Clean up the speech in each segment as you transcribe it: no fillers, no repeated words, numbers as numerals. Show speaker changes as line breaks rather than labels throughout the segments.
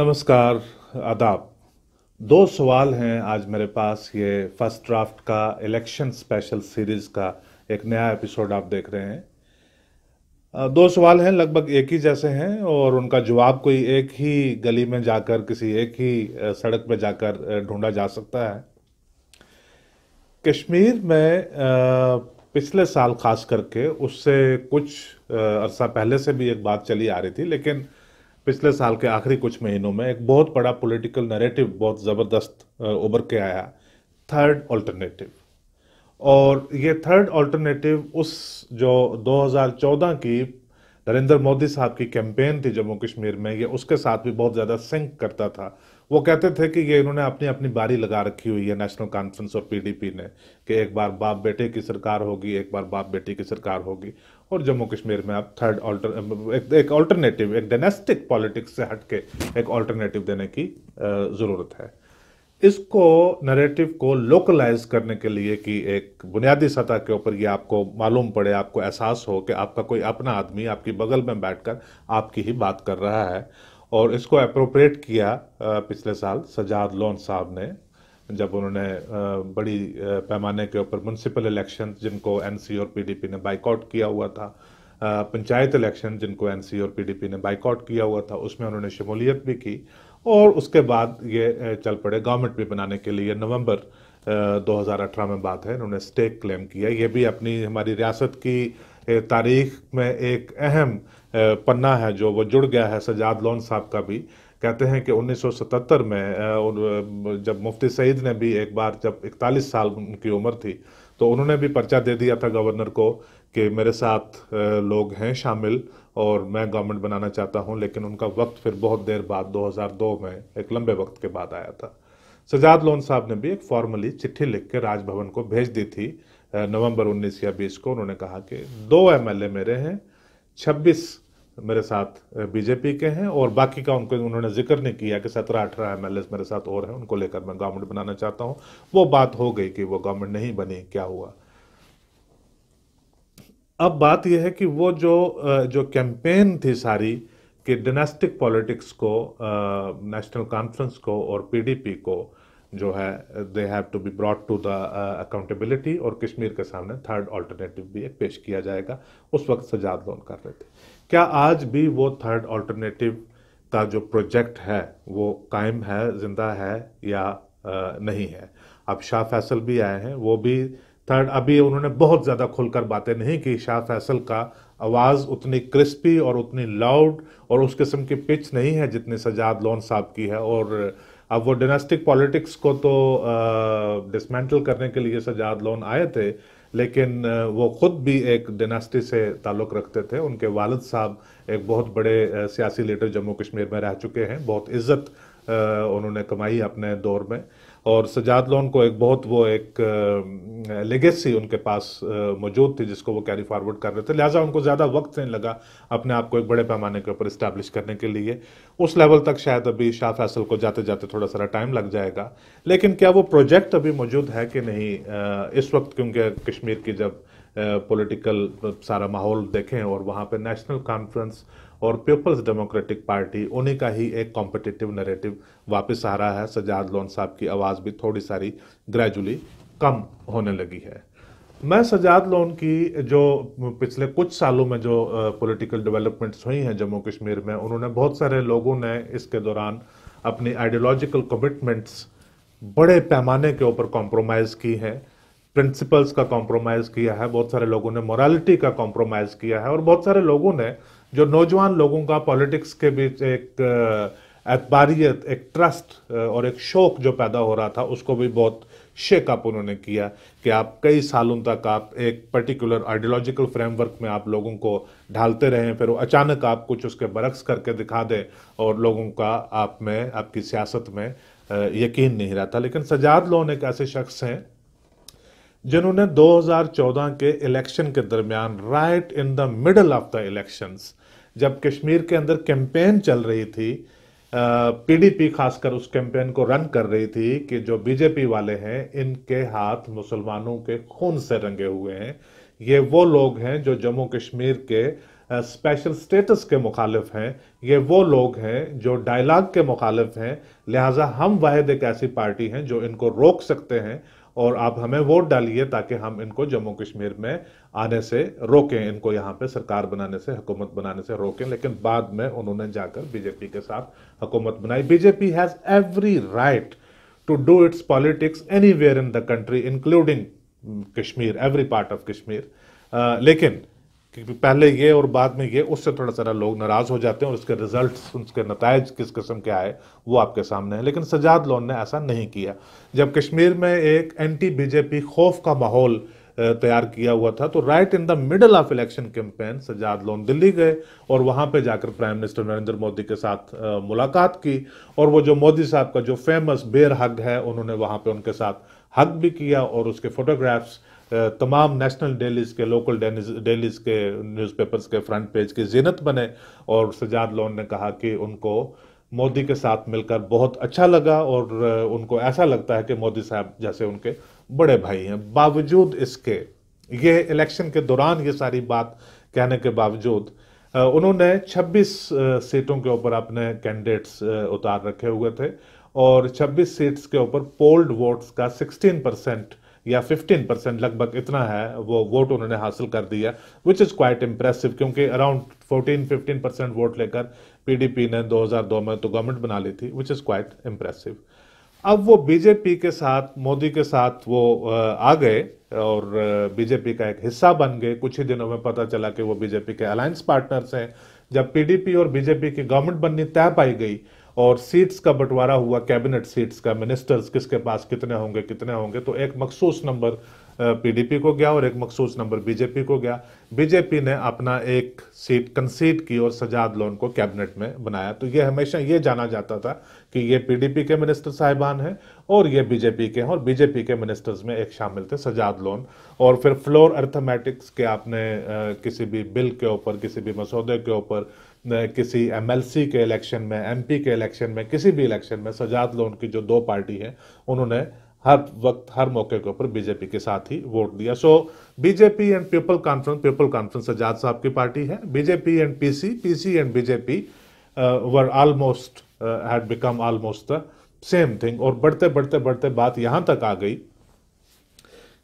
नमस्कार, आदाब। दो सवाल हैं आज मेरे पास। ये फर्स्ट ड्राफ्ट का इलेक्शन स्पेशल सीरीज का एक नया एपिसोड आप देख रहे हैं। दो सवाल हैं, लगभग एक ही जैसे हैं और उनका जवाब कोई एक ही गली में जाकर, किसी एक ही सड़क पे जाकर ढूंढा जा सकता है। कश्मीर में पिछले साल खास करके, उससे कुछ अरसा पहले से भी एक बात चली आ रही थी, लेकिन पिछले साल के आखिरी कुछ महीनों में एक बहुत बड़ा पॉलिटिकल नैरेटिव बहुत ज़बरदस्त उभर के आया, थर्ड ऑल्टरनेटिव। और ये थर्ड ऑल्टरनेटिव उस जो 2014 की नरेंद्र मोदी साहब की कैंपेन थी जम्मू कश्मीर में, ये उसके साथ भी बहुत ज़्यादा सिंक करता था। वो कहते थे कि ये इन्होंने अपनी अपनी बारी लगा रखी हुई है, नेशनल कॉन्फ्रेंस और पीडीपी ने, कि एक बार बाप बेटे की सरकार होगी, एक बार बाप बेटी की सरकार होगी। और जम्मू कश्मीर में अब एक ऑल्टरनेटिव, एक डायनेस्टिक पॉलिटिक्स से हटके एक ऑल्टरनेटिव देने की ज़रूरत है। इसको नैरेटिव को लोकलाइज करने के लिए, कि एक बुनियादी सतह के ऊपर ये आपको मालूम पड़े, आपको एहसास हो कि आपका कोई अपना आदमी आपकी बगल में बैठकर आपकी ही बात कर रहा है। और इसको अप्रोप्रिएट किया पिछले साल सजाद लोन साहब ने, जब उन्होंने बड़ी पैमाने के ऊपर म्यूनसिपल इलेक्शन जिनको एनसी और पीडीपी ने बाइकआउट किया हुआ था, पंचायत इलेक्शन जिनको एनसी और पीडीपी ने बाइकआउट किया हुआ था, उसमें उन्होंने शमूलियत भी की। और उसके बाद ये चल पड़े गवर्नमेंट भी बनाने के लिए। नवंबर 2018 में बात है, इन्होंने स्टेक क्लेम किया। ये भी अपनी हमारी रियासत की तारीख में एक अहम पन्ना है जो वो जुड़ गया है। सजाद लोन साहब का भी कहते हैं कि 1977 में जब मुफ्ती सईद ने भी एक बार, जब 41 साल उनकी उम्र थी, तो उन्होंने भी पर्चा दे दिया था गवर्नर को कि मेरे साथ लोग हैं शामिल और मैं गवर्नमेंट बनाना चाहता हूं। लेकिन उनका वक्त फिर बहुत देर बाद 2002 में, एक लंबे वक्त के बाद आया था। सजाद लोन साहब ने भी एक फॉर्मली चिट्ठी लिख के राजभवन को भेज दी थी नवंबर 19 या 20 को। उन्होंने कहा कि 2 एमएलए मेरे हैं, 26 मेरे साथ बीजेपी के हैं, और बाकी का उन्होंने जिक्र नहीं किया कि 17-18 एमएलए मेरे साथ और हैं, उनको लेकर मैं गवर्नमेंट बनाना चाहता हूं। वो बात हो गई कि वो गवर्नमेंट नहीं बनी। क्या हुआ? अब बात यह है कि वो जो कैंपेन थी सारी, कि डायनेस्टिक पॉलिटिक्स को, नेशनल कॉन्फ्रेंस को और पीडीपी को जो है, they have to be brought to the accountability, और कश्मीर के सामने थर्ड ऑल्टरनेटिव भी एक पेश किया जाएगा। उस वक्त सजाद लोन कर रहे थे। क्या आज भी वो थर्ड ऑल्टरनेटिव का जो प्रोजेक्ट है वो कायम है, जिंदा है, या नहीं है? अब शाह फैसल भी आए हैं, वो भी थर्ड। अभी उन्होंने बहुत ज्यादा खुलकर बातें नहीं की। शाह फैसल का आवाज उतनी क्रिस्पी और उतनी लाउड और उस किस्म की पिच नहीं है जितनी सजाद लोन साहब की है। और अब वो डायनेस्टिक पॉलिटिक्स को तो डिसमेंटल करने के लिए सजाद लोन आए थे, लेकिन वो खुद भी एक डायनेस्टी से ताल्लुक रखते थे। उनके वालिद साहब एक बहुत बड़े सियासी लीडर जम्मू कश्मीर में रह चुके हैं, बहुत इज्जत उन्होंने कमाई अपने दौर में। और सजाद लोन को एक लेगेसी उनके पास मौजूद थी जिसको वो कैरी फॉरवर्ड कर रहे थे। लिहाजा उनको ज़्यादा वक्त नहीं लगा अपने आप को एक बड़े पैमाने के ऊपर इस्टेब्लिश करने के लिए। उस लेवल तक शायद अभी शाह फैसल को जाते जाते थोड़ा सा टाइम लग जाएगा। लेकिन क्या वो प्रोजेक्ट अभी मौजूद है कि नहीं इस वक्त, क्योंकि कश्मीर की जब पॉलिटिकल सारा माहौल देखें और वहाँ पे नेशनल कॉन्फ्रेंस और पीपल्स डेमोक्रेटिक पार्टी, उन्हीं का ही एक कॉम्पिटिटिव नैरेटिव वापस आ रहा है। सजाद लोन साहब की आवाज़ भी थोड़ी सारी ग्रेजुअली कम होने लगी है। मैं सजाद लोन की जो पिछले कुछ सालों में जो पॉलिटिकल डेवलपमेंट्स हुई हैं जम्मू कश्मीर में, उन्होंने बहुत सारे लोगों ने इसके दौरान अपनी आइडियोलॉजिकल कमिटमेंट्स बड़े पैमाने के ऊपर कॉम्प्रोमाइज़ की है। प्रिंसिपल्स का कॉम्प्रोमाइज किया है, बहुत सारे लोगों ने मोरालिटी का कॉम्प्रोमाइज किया है, और बहुत सारे लोगों ने, जो नौजवान लोगों का पॉलिटिक्स के बीच एक एतबारियत, एक ट्रस्ट और एक शौक जो पैदा हो रहा था, उसको भी बहुत शेकअप उन्होंने किया। कि आप कई सालों तक आप एक पर्टिकुलर आइडियोलॉजिकल फ्रेमवर्क में आप लोगों को ढालते रहें, फिर अचानक आप कुछ उसके बरक्स करके दिखा दें और लोगों का आप में, आपकी सियासत में यकीन नहीं रहता। लेकिन सजाद लोन एक ऐसे शख्स हैं जिन्होंने 2014 के इलेक्शन के दरमियान, right in the middle of the elections, जब कश्मीर के अंदर कैंपेन चल रही थी, पीडीपी खासकर उस कैंपेन को रन कर रही थी कि जो बीजेपी वाले हैं इनके हाथ मुसलमानों के खून से रंगे हुए हैं, ये वो लोग हैं जो जम्मू कश्मीर के स्पेशल स्टेटस के मुखालिफ हैं, ये वो लोग हैं जो डायलॉग के मुखालिफ हैं। लिहाजा हम वाहिद एक ऐसी पार्टी हैं जो इनको रोक सकते हैं और आप हमें वोट डालिए ताकि हम इनको जम्मू कश्मीर में आने से रोकें, इनको यहाँ पे सरकार बनाने से, हुकूमत बनाने से रोकें। लेकिन बाद में उन्होंने जाकर बीजेपी के साथ हुकूमत बनाई। BJP has every right to do its politics anywhere in the country including Kashmir, every part of Kashmir. लेकिन पहले ये और बाद में ये, उससे थोड़ा सा लोग नाराज हो जाते हैं और उसके रिजल्ट्स, उसके नतायज किस किस्म के आए वो आपके सामने है। लेकिन सजाद लोन ने ऐसा नहीं किया। जब कश्मीर में एक एंटी बीजेपी खौफ का माहौल तैयार किया हुआ था, तो right in the middle of election campaign Sajad Lone Delhi गए और वहां पे जाकर प्राइम मिनिस्टर नरेंद्र मोदी के साथ मुलाकात की। और वो जो मोदी साहब का जो फेमस बेर हग है, उन्होंने वहां पे उनके साथ हग भी किया और उसके फोटोग्राफ्स तमाम नेशनल डेलीज के, लोकल डेलीज के न्यूज़पेपर्स के फ्रंट पेज की जीनत बने। और सजाद लोन ने कहा कि उनको मोदी के साथ मिलकर बहुत अच्छा लगा और उनको ऐसा लगता है कि मोदी साहब जैसे उनके बड़े भाई हैं। बावजूद इसके, ये इलेक्शन के दौरान ये सारी बात कहने के बावजूद उन्होंने 26 सीटों के ऊपर अपने कैंडिडेट्स उतार रखे हुए थे और 26 सीट्स के ऊपर पोल्ड वोट्स का 16% या 15% लगभग इतना है वो वोट उन्होंने हासिल कर दिया, विच इज़ क्वाइट इम्प्रेसिव, क्योंकि अराउंड 14-15% वोट लेकर पीडीपी ने 2002 में तो गवर्नमेंट बना ली थी, विच इज़ क्वाइट इम्प्रेसिव। अब वो बीजेपी के साथ, मोदी के साथ वो आ गए और बीजेपी का एक हिस्सा बन गए। कुछ ही दिनों में पता चला कि वो बीजेपी के अलायंस पार्टनर्स हैं। जब पीडीपी और बीजेपी की गवर्नमेंट बननी तय पाई गई और सीट्स का बंटवारा हुआ, कैबिनेट सीट्स का, मिनिस्टर्स किसके पास कितने होंगे, तो एक मखसूस नंबर पीडीपी को गया और एक मखसूस नंबर बीजेपी को गया। बीजेपी ने अपना एक सीट कंसीड की और सजाद लोन को कैबिनेट में बनाया। तो ये हमेशा ये जाना जाता था कि ये पीडीपी के मिनिस्टर साहिबान हैं और ये बीजेपी के हैं, और बीजेपी के मिनिस्टर्स में एक शामिल थे सजाद लोन। और फिर फ्लोर अर्थमेटिक्स के आपने किसी भी बिल के ऊपर, किसी भी मसौदे के ऊपर, किसी एमएलसी के इलेक्शन में, एमपी के इलेक्शन में, किसी भी इलेक्शन में सजाद लोन की जो दो पार्टी है उन्होंने हर वक्त, हर मौके के ऊपर बीजेपी के साथ ही वोट दिया। So BJP and people conference Sajjad साहब की पार्टी है। BJP and PC and BJP were almost had become almost the same thing. और बढ़ते बात यहां तक आ गई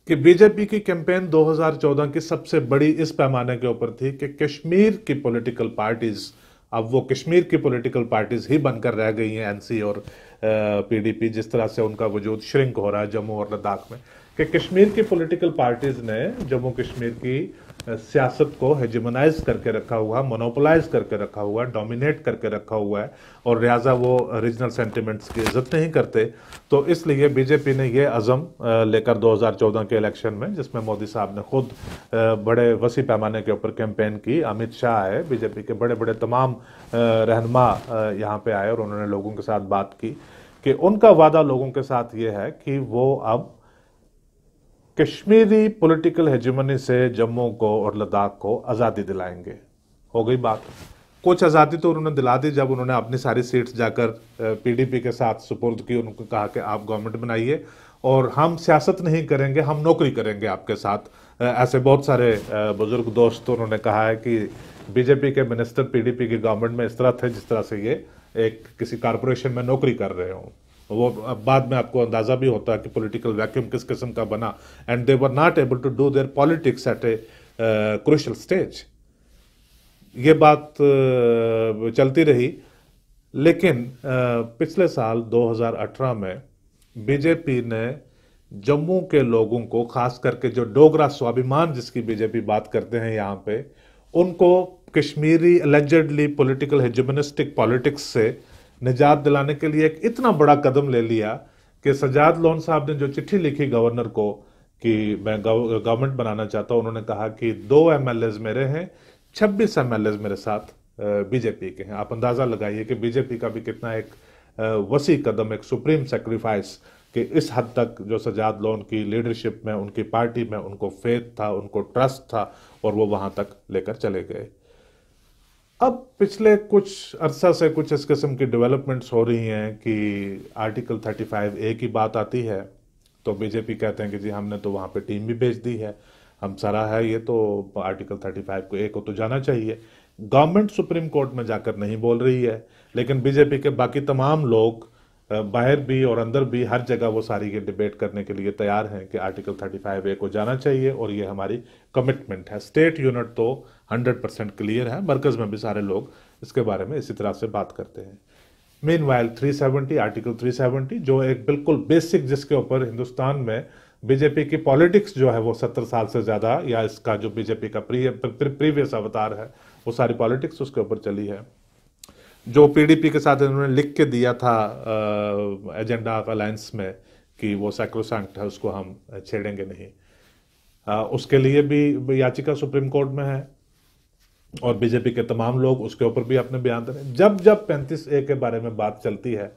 कि बीजेपी की कैंपेन 2014 की सबसे बड़ी इस पैमाने के ऊपर थी कि कश्मीर की पॉलिटिकल पार्टीज, अब वो कश्मीर की पॉलिटिकल पार्टीज ही बनकर रह गई हैं, एनसी और पीडीपी, जिस तरह से उनका वजूद श्रिंक हो रहा है जम्मू और लद्दाख में, कि कश्मीर की पॉलिटिकल पार्टीज ने जम्मू कश्मीर की सियासत को हेजिमोनाइज करके रखा हुआ, मोनोपोलाइज करके रखा हुआ, डोमिनेट करके रखा हुआ है और लिहाजा वो रीजनल सेंटिमेंट्स की इज्जत नहीं करते। तो इसलिए बीजेपी ने ये अज़म लेकर 2014 के इलेक्शन में, जिसमें मोदी साहब ने खुद बड़े वसी पैमाने के ऊपर कैंपेन की, अमित शाह आए, बीजेपी के बड़े बड़े तमाम रहनुमा यहाँ पे आए और उन्होंने लोगों के साथ बात की कि उनका वादा लोगों के साथ ये है कि वो अब कश्मीरी पॉलिटिकल हेजिमनी से जम्मू को और लद्दाख को आज़ादी दिलाएंगे। हो गई बात। कुछ आज़ादी तो उन्होंने दिला दी जब उन्होंने अपनी सारी सीट्स जाकर पीडीपी के साथ सुपुर्द की, उनको कहा कि आप गवर्नमेंट बनाइए और हम सियासत नहीं करेंगे, हम नौकरी करेंगे आपके साथ। ऐसे बहुत सारे बुजुर्ग दोस्त, उन्होंने कहा है कि बीजेपी के मिनिस्टर पीडीपी की गवर्नमेंट में इस तरह थे जिस तरह से ये एक किसी कारपोरेशन में नौकरी कर रहे हों। वो बाद में आपको अंदाजा भी होता है कि पॉलिटिकल वैक्यूम किस किस्म का बना, and they were not able to do their politics at a crucial stage. ये बात चलती रही। लेकिन पिछले साल 2018 में बीजेपी ने जम्मू के लोगों को, खास करके जो डोगरा स्वाभिमान जिसकी बीजेपी बात करते हैं यहाँ पे, उनको कश्मीरी एलिजेडली पॉलिटिकल हेजिमोनिस्टिक पॉलिटिक्स से निजात दिलाने के लिए एक इतना बड़ा कदम ले लिया कि सजाद लोन साहब ने जो चिट्ठी लिखी गवर्नर को कि मैं गवर्नमेंट बनाना चाहता हूं, उन्होंने कहा कि 2 एमएलएज मेरे हैं, 26 एमएलएज मेरे साथ बीजेपी के हैं। आप अंदाजा लगाइए कि बीजेपी का भी कितना एक वसी कदम, एक सुप्रीम सेक्रीफाइस, कि इस हद तक जो सजाद लोन की लीडरशिप में, उनकी पार्टी में उनको फेथ था, उनको ट्रस्ट था और वो वहां तक लेकर चले गए। अब पिछले कुछ अरसा से कुछ इस किस्म की डेवलपमेंट्स हो रही हैं कि आर्टिकल 35A की बात आती है तो बीजेपी कहते हैं कि जी हमने तो वहाँ पे टीम भी भेज दी है, हम सारा है ये तो आर्टिकल 35 को ए को तो जाना चाहिए। गवर्नमेंट सुप्रीम कोर्ट में जाकर नहीं बोल रही है, लेकिन बीजेपी के बाकी तमाम लोग बाहर भी और अंदर भी हर जगह वो सारी ये डिबेट करने के लिए तैयार हैं कि आर्टिकल 35 ए को जाना चाहिए और ये हमारी कमिटमेंट है। स्टेट यूनिट तो 100% क्लियर है, मरकज़ में भी सारे लोग इसके बारे में इसी तरह से बात करते हैं। मीनवाइल 370 आर्टिकल 370 जो एक बिल्कुल बेसिक, जिसके ऊपर हिंदुस्तान में बीजेपी की पॉलिटिक्स जो है वो 70 साल से ज़्यादा, या इसका जो बीजेपी का प्रीवियस अवतार है वो सारी पॉलिटिक्स उसके ऊपर चली है। जो पीडीपी के साथ इन्होंने लिख के दिया था एजेंडा ऑफ अलायंस में कि वो सैक्रोसैंक्ट है, उसको हम छेड़ेंगे नहीं, उसके लिए भी याचिका सुप्रीम कोर्ट में है और बीजेपी के तमाम लोग उसके ऊपर भी अपने बयान दे रहे हैं। जब जब 35A के बारे में बात चलती है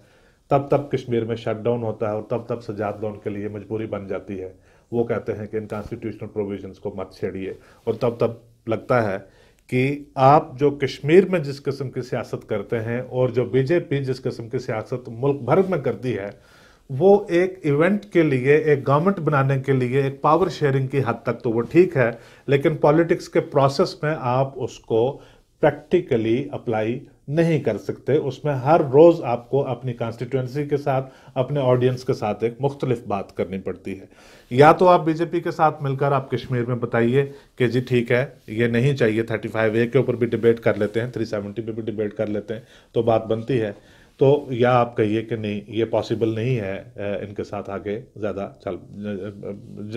तब तब कश्मीर में शटडाउन होता है और तब तब सजाद लोन के लिए मजबूरी बन जाती है। वो कहते हैं कि इन कॉन्स्टिट्यूशनल प्रोविजंस को मत छेड़िए, और तब तब लगता है कि आप जो कश्मीर में जिस किस्म की सियासत करते हैं और जो बीजेपी जिस किस्म की सियासत मुल्क भर में करती है, वो एक इवेंट के लिए, एक गवर्नमेंट बनाने के लिए, एक पावर शेयरिंग की हद तक तो वो ठीक है, लेकिन पॉलिटिक्स के प्रोसेस में आप उसको प्रैक्टिकली अप्लाई नहीं कर सकते। उसमें हर रोज आपको अपनी कॉन्स्टिट्यूएंसी के साथ, अपने ऑडियंस के साथ एक मुख्तलिफ बात करनी पड़ती है। या तो आप बीजेपी के साथ मिलकर आप कश्मीर में बताइए कि जी ठीक है ये नहीं चाहिए, 35A के ऊपर भी डिबेट कर लेते हैं, 370 पे भी डिबेट कर लेते हैं तो बात बनती है, तो या आप कहिए कि नहीं ये पॉसिबल नहीं है इनके साथ आगे ज़्यादा चल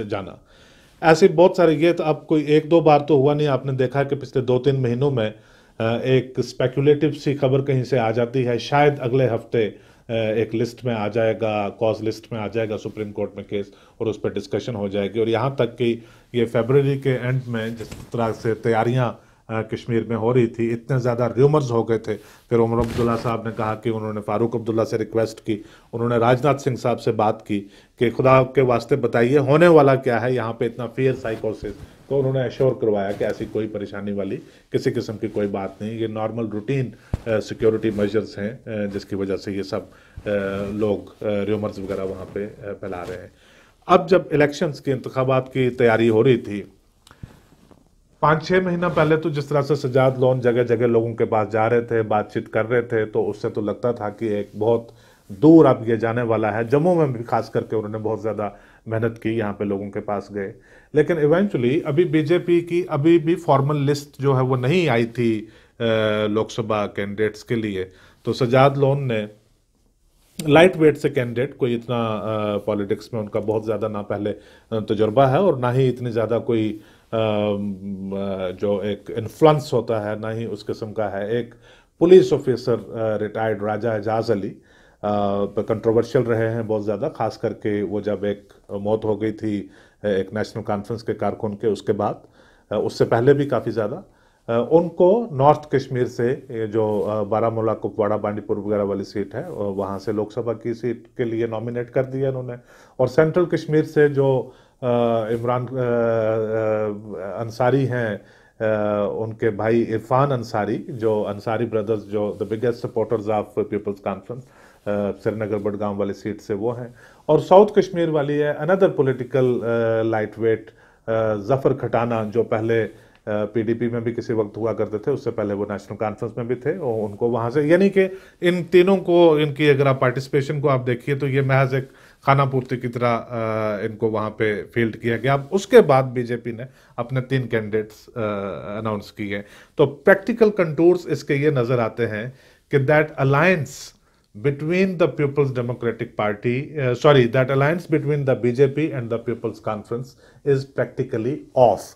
जाना। ऐसे बहुत सारे, ये तो अब कोई एक दो बार तो हुआ नहीं, आपने देखा कि पिछले 2-3 महीनों में एक स्पेकुलेटिव सी खबर कहीं से आ जाती है, शायद अगले हफ्ते एक लिस्ट में आ जाएगा, कॉज लिस्ट में आ जाएगा सुप्रीम कोर्ट में केस, और उस पर डिस्कशन हो जाएगी। और यहाँ तक कि ये फरवरी के एंड में जिस तरह से तैयारियाँ कश्मीर में हो रही थी, इतने ज़्यादा र्यूमर्स हो गए थे, फिर उमर अब्दुल्ला साहब ने कहा कि उन्होंने फारूक अब्दुल्ला से रिक्वेस्ट की, उन्होंने राजनाथ सिंह साहब से बात की कि खुदा के वास्ते बताइए होने वाला क्या है यहाँ पे, इतना फियर साइकोसिस। तो उन्होंने एश्योर करवाया कि ऐसी कोई परेशानी वाली किसी किस्म की कोई बात नहीं, ये नॉर्मल रूटीन सिक्योरिटी मेजर्स हैं जिसकी वजह से ये सब लोग र्यूमर्स वगैरह वहाँ पे फैला रहे हैं। अब जब इलेक्शंस की, इंतखाबात की तैयारी हो रही थी, 5-6 महीना पहले तो जिस तरह से सजाद लोन जगह जगह लोगों के पास जा रहे थे, बातचीत कर रहे थे, तो उससे तो लगता था कि एक बहुत दूर अब ये जाने वाला है। जम्मू में भी खास करके उन्होंने बहुत ज़्यादा मेहनत की, यहाँ पे लोगों के पास गए, लेकिन इवेंचुअली अभी बीजेपी की अभी भी फॉर्मल लिस्ट जो है वो नहीं आई थी लोकसभा कैंडिडेट्स के लिए। तो सजाद लोन ने लाइट वेट से कैंडिडेट, कोई इतना पॉलिटिक्स में उनका बहुत ज़्यादा ना पहले तजुर्बा है और ना ही इतनी ज़्यादा कोई जो एक इन्फ्लुएंस होता है, ना ही उस किस्म का है। एक पुलिस ऑफिसर रिटायर्ड राजा एजाज अली कंट्रोवर्शियल रहे हैं बहुत ज़्यादा, खास करके वो जब एक मौत हो गई थी एक नेशनल कॉन्फ्रेंस के कारकुन के, उसके बाद, उससे पहले भी काफ़ी ज़्यादा उनको नॉर्थ कश्मीर से जो बारामूला, कुपवाड़ा, बांडीपुर वगैरह वाली सीट है, वहाँ से लोकसभा की सीट के लिए नॉमिनेट कर दिया उन्होंने। और सेंट्रल कश्मीर से जो इमरान अंसारी हैं, उनके भाई इरफान अंसारी, जो अंसारी ब्रदर्स, जो the biggest supporters of Peoples Conference, Srinagar Budgam वाली सीट से वो हैं। और साउथ कश्मीर वाली है another political light weight, Zafar Khatana, जो पहले पीडीपी में भी किसी वक्त हुआ करते थे, उससे पहले वो नेशनल कॉन्फ्रेंस में भी थे, और उनको वहां से, यानी कि इन तीनों को, इनकी अगर आप पार्टिसिपेशन को आप देखिए तो ये महज एक खाना पूर्ति की तरह इनको वहां पे फील्ड किया गया। अब उसके बाद बीजेपी ने अपने 3 कैंडिडेट्स अनाउंस किए। तो प्रैक्टिकल कंटूर्स इसके ये नजर आते हैं कि that alliance between the People's Democratic Party, that alliance between the BJP and the People's Conference is practically off.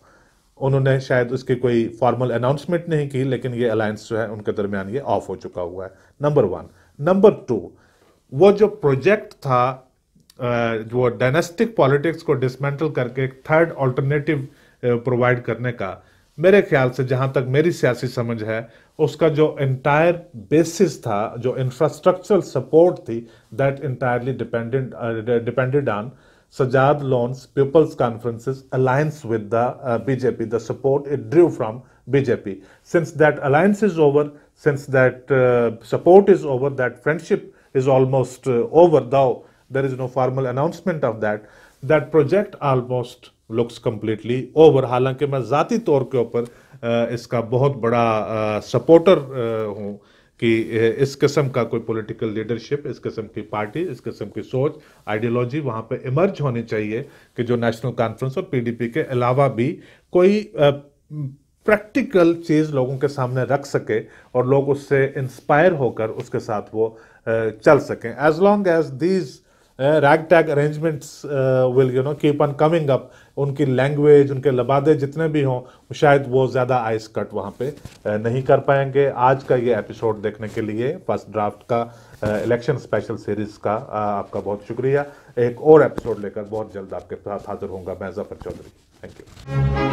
उन्होंने शायद उसकी कोई फॉर्मल अनाउंसमेंट नहीं की, लेकिन ये अलायंस जो है उनके दरमियान ये ऑफ हो चुका हुआ है, नंबर 1। नंबर 2, वो जो प्रोजेक्ट था वो डायनेस्टिक पॉलिटिक्स को डिसमेंटल करके एक थर्ड ऑल्टरनेटिव प्रोवाइड करने का, मेरे ख्याल से जहां तक मेरी सियासी समझ है, उसका जो एंटायर बेसिस था, जो इंफ्रास्ट्रक्चरल सपोर्ट थी, that entirely depended on Sajad Loan's People's Conference's alliance with the BJP, the support it drew from BJP. Since that alliance is over, since that support is over, that friendship is almost over, though there is no formal announcement of that, that project almost looks completely over. हालांकि मैं ज़ाती तौर के ऊपर इसका बहुत बड़ा supporter हूँ कि इस किस्म का कोई पॉलिटिकल लीडरशिप, इस किस्म की पार्टी, इस किस्म की सोच, आइडियोलॉजी वहाँ पे इमर्ज होनी चाहिए कि जो नेशनल कॉन्फ्रेंस और पीडीपी के अलावा भी कोई प्रैक्टिकल चीज़ लोगों के सामने रख सके और लोग उससे इंस्पायर होकर उसके साथ वो चल सकें। As long as these ragtag arrangements will keep on coming up, उनकी लैंग्वेज, उनके लबादे जितने भी हों, शायद वो ज़्यादा आइस कट वहाँ पे नहीं कर पाएंगे। आज का ये एपिसोड देखने के लिए, फर्स्ट ड्राफ्ट का इलेक्शन स्पेशल सीरीज़ का आपका बहुत शुक्रिया। एक और एपिसोड लेकर बहुत जल्द आपके साथ हाजिर होऊंगा मैं, जफर चौधरी। Thank you.